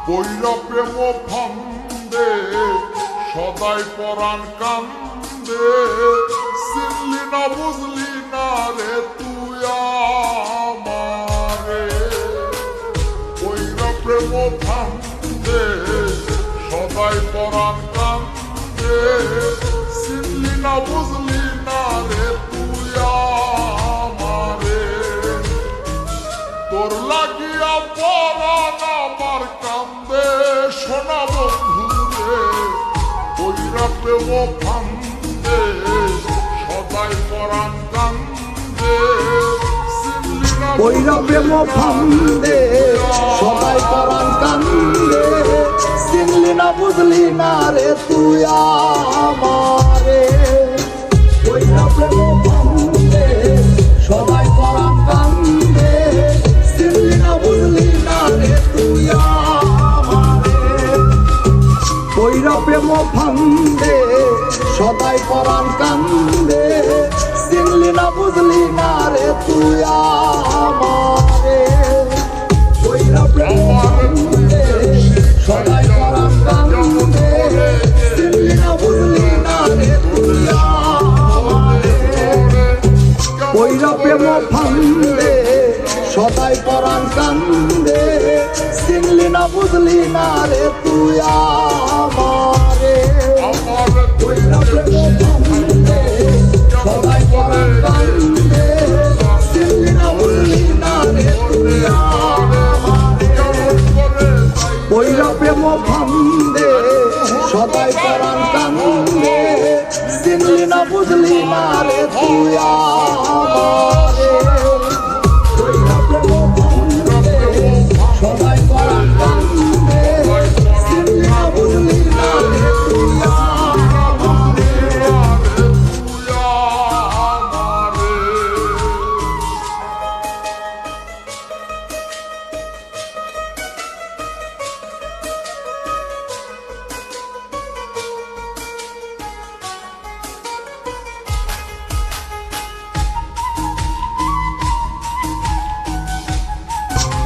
কইরা প্রেম ফান্দে সদাই পরাণ কান্দে, চিনলি না বুঝলি না রে তুই আমারে। কইরা প্রেম ফান্দে সদাই পরাণ কান্দে, চিনলি না বুঝলি না রে তুই আমারে। তোর লাগিয়া পরাণ আমার কান্দে সোনা বন্ধুরে, কইরা প্রেম ফান্দে সদাই পরাণ কান্দে, কইরা প্রেম ফান্দে সদাই পরাণ কান্দে, চিনলি না বুঝলি না রে তুই আমারে। কইরা প্রেম ফান্দে সদাই পরাণ কান্দে, চিনলি না বুঝলি না রে তুই আমারে। কইরা প্রেম ফান্দে সদাই পরাণ কান্দে, চিনলি না বুঝলি না রে তুই আমারে। কইরা প্রেম ফান্দে সদাই পরাণ কান্দে, চিনলি না বুঝলি না রে তুই আমারে। কইরা প্রেম ফান্দে সদাই পরাণ কান্দে, চিনলি না বুঝলি না রে তুই আমারে। কইরা প্রেম ফান্দে সদাই পরাণ কান্দে, চিনলি না বুঝলি না রে তুই আমারে। কইরা প্রেম ফান্দে সদাই পরাণ কান্দে, চিনলি না বুঝলি না রে তুই আমারে। কইরা প্রেম ফান্দে সদাই পরাণ কান্দে, চিনলি না বুঝলি না রে তুই আমারে।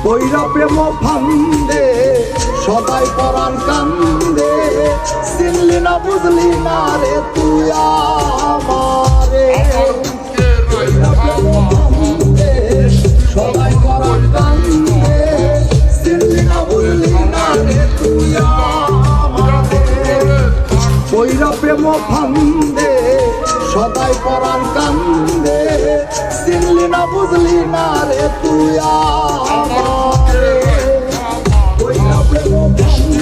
কইরা প্রেম ফান্দে সদাই পরাণ কান্দে, চিনলি না বুঝলি না রে তুই আমারে। কইরা প্রেম ফান্দে সদাই পরাণ কান্দে, চিনলি না বুঝলি না রে তুই আমারে। কইরা প্রেম ফান্দে সদাই পরাণ কান্দে, চিনলি না বুঝলি না রে তুই আমারে। কইরা প্রেম ফান্দে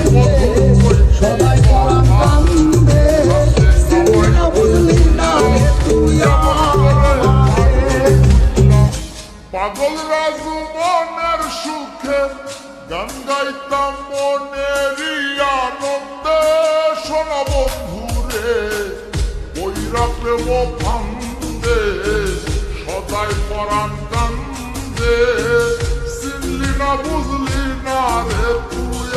সদাই পরাণ কান্দে, চিনলি না বুঝলি না রে তুই আমারে। পাগল রাজু মনের সুখে গান গাইতাম মনেরই আনন্দে, সোনা বন্ধুরে কইরা প্রেম ফান্দে সদাই পরাণ কান্দে, চিনলি না বুঝলি না রে তুই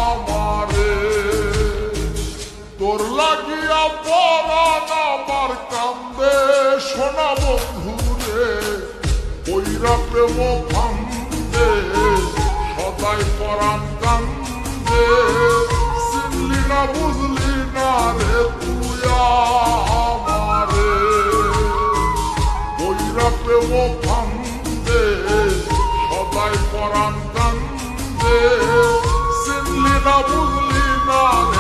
আমারে। তোর লাগিয়া পরাণ আমার কান্দে সোনা বন্ধুরে, কইরা প্রেম ফান্দে সদাই পরাণ কান্দে, চিনলি না বুঝলি না রে তুই আমারে। কইরা প্রেম ফান্দে সদাই পরাণ কান্দে, চিনলি না বুঝলি না রে